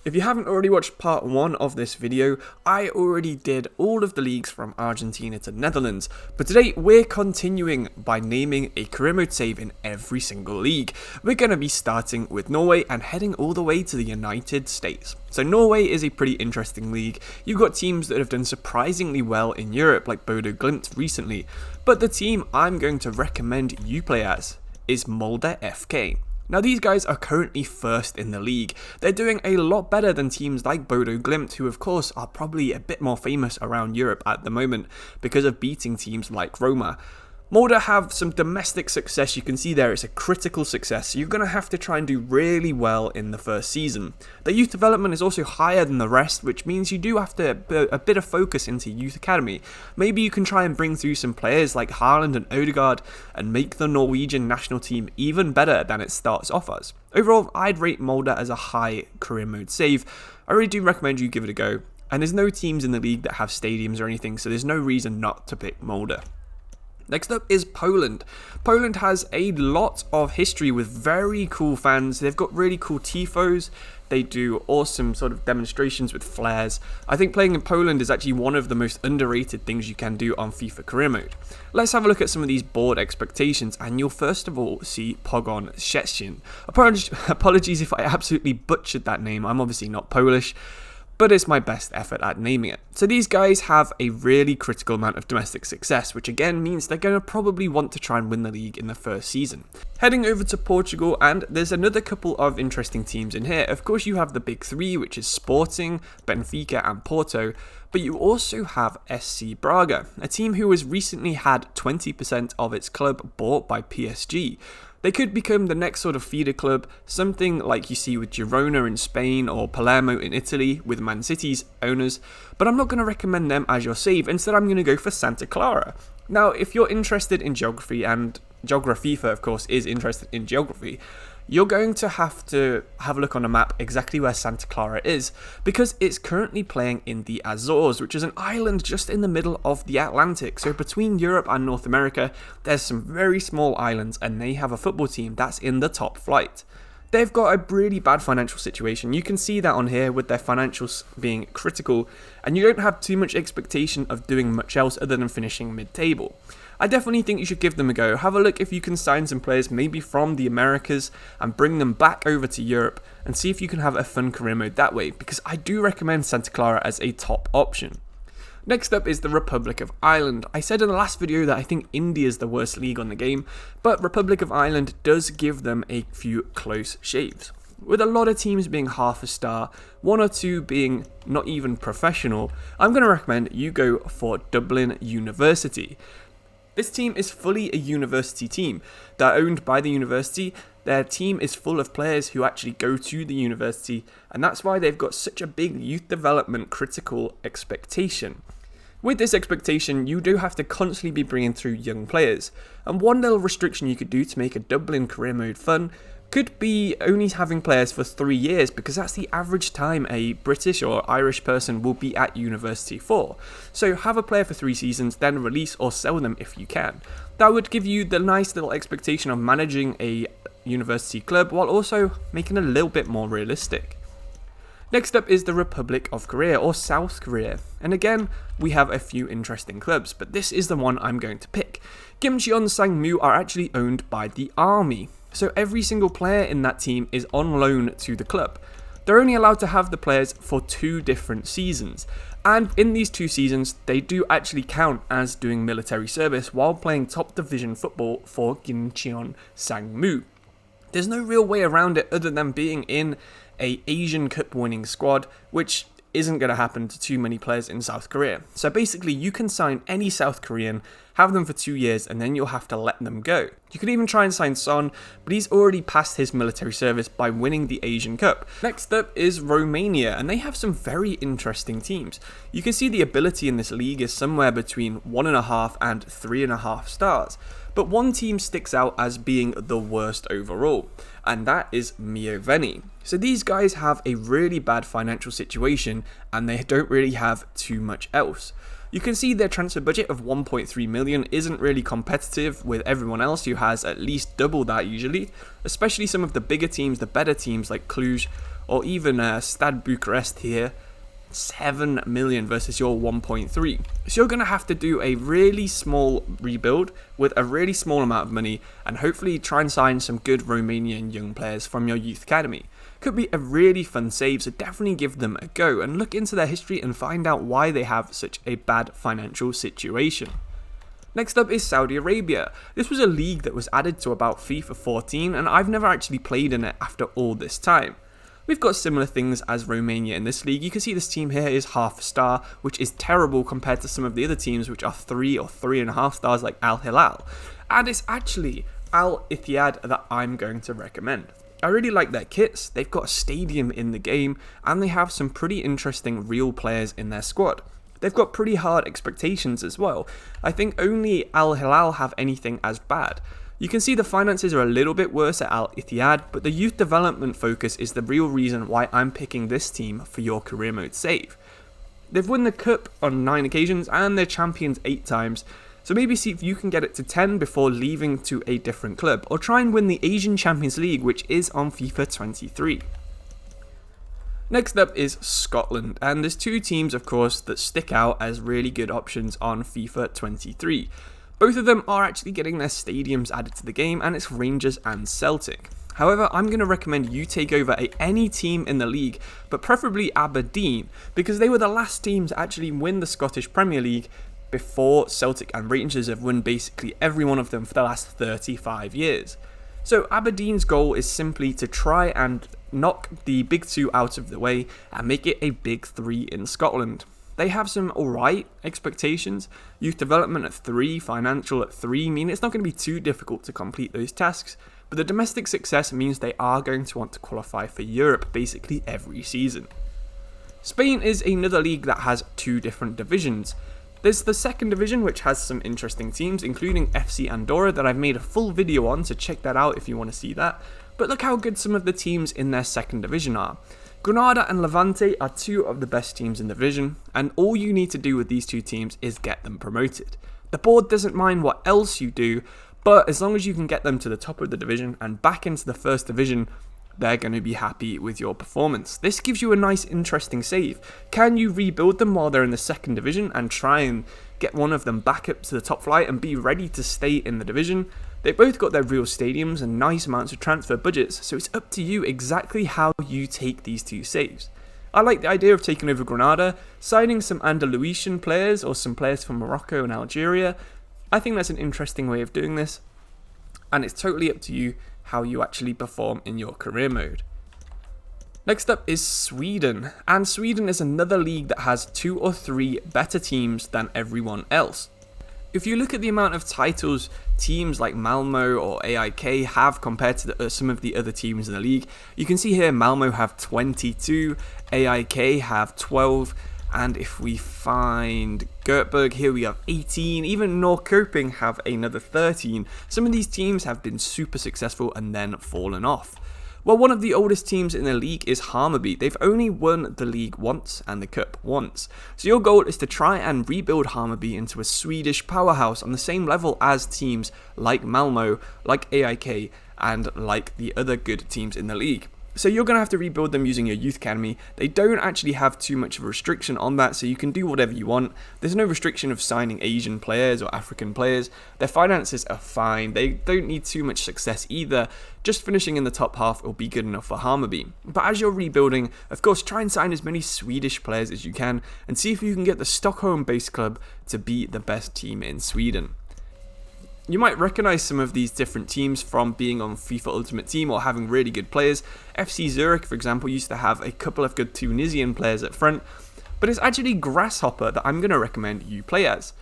If you haven't already watched part 1 of this video, I already did all of the leagues from Argentina to Netherlands, but today we're continuing by naming a career mode save in every single league. We're going to be starting with Norway and heading all the way to the United States. So Norway is a pretty interesting league. You've got teams that have done surprisingly well in Europe like Bodo Glimt recently, but the team I'm going to recommend you play as is Molde FK. Now these guys are currently first in the league. They're doing a lot better than teams like Bodo Glimt, who of course are probably a bit more famous around Europe at the moment because of beating teams like Roma. Molde have some domestic success. You can see there it's a critical success, so you're going to have to try and do really well in the first season. Their youth development is also higher than the rest, which means you do have to put a bit of focus into youth academy. Maybe you can try and bring through some players like Haaland and Odegaard and make the Norwegian national team even better than it starts off as. Overall, I'd rate Molde as a high career mode save. I really do recommend you give it a go, and there's no teams in the league that have stadiums or anything, so there's no reason not to pick Molde. Next up is Poland. Poland has a lot of history with very cool fans. They've got really cool tifos. They do awesome sort of demonstrations with flares. I think playing in Poland is actually one of the most underrated things you can do on FIFA career mode. Let's have a look at some of these board expectations, and you'll first of all see Pogon Szczecin. Apologies if I absolutely butchered that name. I'm obviously not Polish, but it's my best effort at naming it. So these guys have a really critical amount of domestic success, which again means they're going to probably want to try and win the league in the first season. Heading over to Portugal, and there's another couple of interesting teams in here. Of course you have the big three, which is Sporting, Benfica and Porto, but you also have SC Braga, a team who has recently had 20% of its club bought by PSG. They could become the next sort of feeder club, something like you see with Girona in Spain or Palermo in Italy with Man City's owners, but I'm not going to recommend them as your save. Instead, I'm going to go for Santa Clara. Now, if you're interested in geography, and Geografifa, of course, is interested in geography, you're going to have a look on a map exactly where Santa Clara is, because it's currently playing in the Azores, which is an island just in the middle of the Atlantic. So between Europe and North America, there's some very small islands, and they have a football team that's in the top flight. They've got a really bad financial situation. You can see that on here with their financials being critical, and you don't have too much expectation of doing much else other than finishing mid-table. I definitely think you should give them a go. Have a look if you can sign some players maybe from the Americas and bring them back over to Europe and see if you can have a fun career mode that way, because I do recommend Santa Clara as a top option. Next up is the Republic of Ireland. I said in the last video that I think India is the worst league on the game, but Republic of Ireland does give them a few close shaves. With a lot of teams being half a star, one or two being not even professional, I'm going to recommend you go for Dublin University. This team is fully a university team. They're owned by the university. Their team is full of players who actually go to the university, and that's why they've got such a big youth development critical expectation. With this expectation, you do have to constantly be bringing through young players, and one little restriction you could do to make a Dublin career mode fun could be only having players for 3 years, because that's the average time a British or Irish person will be at university for. So have a player for 3 seasons, then release or sell them if you can. That would give you the nice little expectation of managing a university club while also making it a little bit more realistic. Next up is the Republic of Korea, or South Korea, and again we have a few interesting clubs, but this is the one I'm going to pick. Gimcheon Sangmu are actually owned by the army, so every single player in that team is on loan to the club. They're only allowed to have the players for 2 different seasons, and in these 2 seasons they do actually count as doing military service while playing top division football for Gimcheon Sangmu. There's no real way around it other than being in a Asian Cup winning squad, which isn't going to happen to too many players in South Korea. So basically you can sign any South Korean, have them for 2 years, and then you'll have to let them go. You could even try and sign Son, but he's already passed his military service by winning the Asian Cup. Next up is Romania, and they have some very interesting teams. You can see the ability in this league is somewhere between 1.5 and 3.5 stars. But one team sticks out as being the worst overall, and that is Mioveni. So these guys have a really bad financial situation, and they don't really have too much else. You can see their transfer budget of 1.3 million isn't really competitive with everyone else who has at least double that usually, especially some of the bigger teams, the better teams like Cluj or even Stade Bucharest here, 7 million versus your 1.3. So you're going to have to do a really small rebuild with a really small amount of money and hopefully try and sign some good Romanian young players from your youth academy. Could be a really fun save, so definitely give them a go and look into their history and find out why they have such a bad financial situation. Next up is Saudi Arabia. This was a league that was added to about FIFA 14 and I've never actually played in it after all this time. We've got similar things as Romania in this league. You can see this team here is half a star, which is terrible compared to some of the other teams which are 3 or 3.5 stars like Al Hilal. And it's actually Al Ittihad that I'm going to recommend. I really like their kits, they've got a stadium in the game, and they have some pretty interesting real players in their squad. They've got pretty hard expectations as well. I think only Al Hilal have anything as bad. You can see the finances are a little bit worse at Al Ittihad, but the youth development focus is the real reason why I'm picking this team for your career mode save. They've won the cup on 9 occasions and they're champions 8 times, so maybe see if you can get it to 10 before leaving to a different club, or try and win the Asian Champions League, which is on FIFA 23. Next up is Scotland, and there's 2 teams of course that stick out as really good options on FIFA 23. Both of them are actually getting their stadiums added to the game, and it's Rangers and Celtic. However, I'm going to recommend you take over any team in the league, but preferably Aberdeen, because they were the last team to actually win the Scottish Premier League before Celtic and Rangers have won basically every one of them for the last 35 years. So Aberdeen's goal is simply to try and knock the big 2 out of the way and make it a big 3 in Scotland. They have some alright expectations, youth development at 3, financial at 3, mean it's not going to be too difficult to complete those tasks, but the domestic success means they are going to want to qualify for Europe basically every season. Spain is another league that has 2 different divisions. There's the second division, which has some interesting teams, including FC Andorra that I've made a full video on, so check that out if you want to see that. But look how good some of the teams in their second division are. Granada and Levante are 2 of the best teams in the division, and all you need to do with these 2 teams is get them promoted. The board doesn't mind what else you do, but as long as you can get them to the top of the division and back into the first division, they're going to be happy with your performance. This gives you a nice interesting save. Can you rebuild them while they're in the second division and try and get one of them back up to the top flight and be ready to stay in the division? They both got their real stadiums and nice amounts of transfer budgets, so it's up to you exactly how you take these 2 saves. I like the idea of taking over Granada, signing some Andalusian players or some players from Morocco and Algeria. I think that's an interesting way of doing this, and it's totally up to you how you actually perform in your career mode. Next up is Sweden, and Sweden is another league that has 2 or 3 better teams than everyone else. If you look at the amount of titles teams like Malmo or AIK have compared to some of the other teams in the league, you can see here Malmo have 22, AIK have 12, and if we find Göteborg, here we have 18, even Norrköping have another 13. Some of these teams have been super successful and then fallen off. Well, one of the oldest teams in the league is Hammarby. They've only won the league once and the cup once. So your goal is to try and rebuild Hammarby into a Swedish powerhouse on the same level as teams like Malmo, like AIK, and like the other good teams in the league. So you're going to have to rebuild them using your youth academy. They don't actually have too much of a restriction on that, so you can do whatever you want. There's no restriction of signing Asian players or African players. Their finances are fine. They don't need too much success either. Just finishing in the top half will be good enough for Hammarby. But as you're rebuilding, of course, try and sign as many Swedish players as you can and see if you can get the Stockholm-based club to be the best team in Sweden. You might recognise some of these different teams from being on FIFA Ultimate Team or having really good players. FC Zurich, for example, used to have a couple of good Tunisian players at front, but it's actually Grasshopper that I'm going to recommend you play as.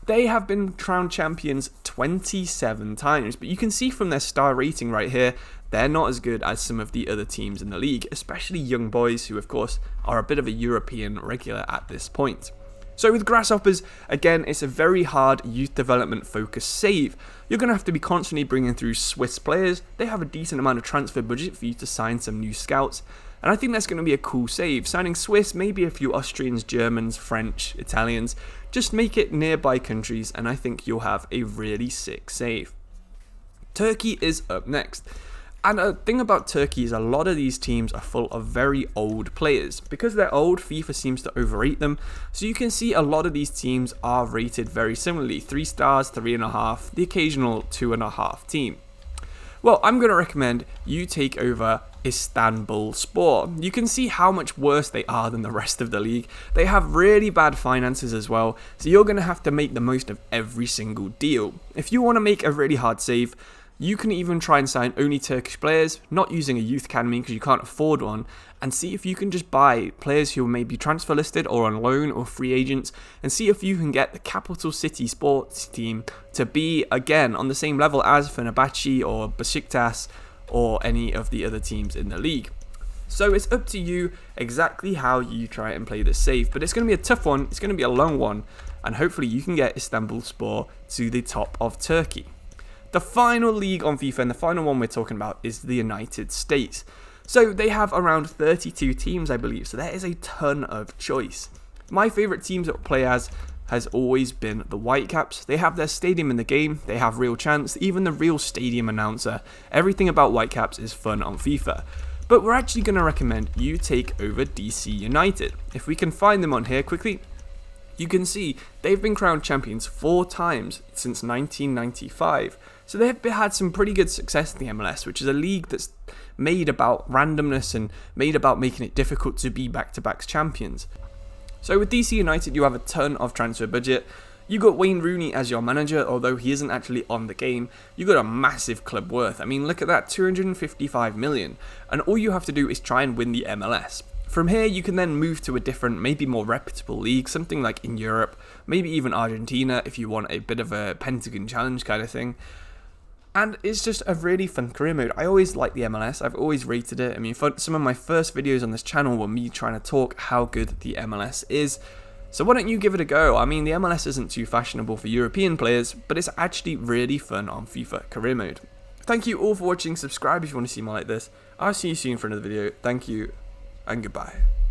They have been crowned champions 27 times, but you can see from their star rating right here, they're not as good as some of the other teams in the league, especially young boys who, of course, are a bit of a European regular at this point. So with Grasshoppers, again, it's a very hard youth development focused save. You're going to have to be constantly bringing through Swiss players. They have a decent amount of transfer budget for you to sign some new scouts. And I think that's going to be a cool save. Signing Swiss, maybe a few Austrians, Germans, French, Italians. Just make it nearby countries and I think you'll have a really sick save. Turkey is up next. And a thing about Turkey is a lot of these teams are full of very old players. Because they're old, FIFA seems to overrate them. So you can see a lot of these teams are rated very similarly. 3 stars, 3.5, the occasional 2.5 team. Well, I'm going to recommend you take over Istanbulspor. You can see how much worse they are than the rest of the league. They have really bad finances as well, so you're going to have to make the most of every single deal. If you want to make a really hard save, you can even try and sign only Turkish players, not using a youth academy because you can't afford one, and see if you can just buy players who may be transfer listed or on loan or free agents, and see if you can get the capital city sports team to be, again, on the same level as Fenerbahce or Besiktas or any of the other teams in the league. So it's up to you exactly how you try and play this save, but it's going to be a tough one, it's going to be a long one, and hopefully you can get Istanbulspor to the top of Turkey. The final league on FIFA, and the final one we're talking about, is the United States. So they have around 32 teams, I believe, so there is a ton of choice. My favourite teams that play as has always been the Whitecaps. They have their stadium in the game, they have real chance, even the real stadium announcer. Everything about Whitecaps is fun on FIFA. But we're actually going to recommend you take over DC United. If we can find them on here quickly, you can see they've been crowned champions 4 times since 1995. So they've had some pretty good success in the MLS, which is a league that's made about randomness and made about making it difficult to be back-to-back champions. So with DC United, you have a ton of transfer budget. You got Wayne Rooney as your manager, although he isn't actually on the game. You got a massive club worth. I mean, look at that, 255 million. And all you have to do is try and win the MLS. From here, you can then move to a different, maybe more reputable league, something like in Europe, maybe even Argentina if you want a bit of a Pentagon challenge kind of thing. And it's just a really fun career mode. I always like the MLS, I've always rated it. I mean, some of my first videos on this channel were me trying to talk how good the MLS is. So why don't you give it a go? I mean, the MLS isn't too fashionable for European players, but it's actually really fun on FIFA career mode. Thank you all for watching, subscribe if you want to see more like this. I'll see you soon for another video. Thank you, and goodbye.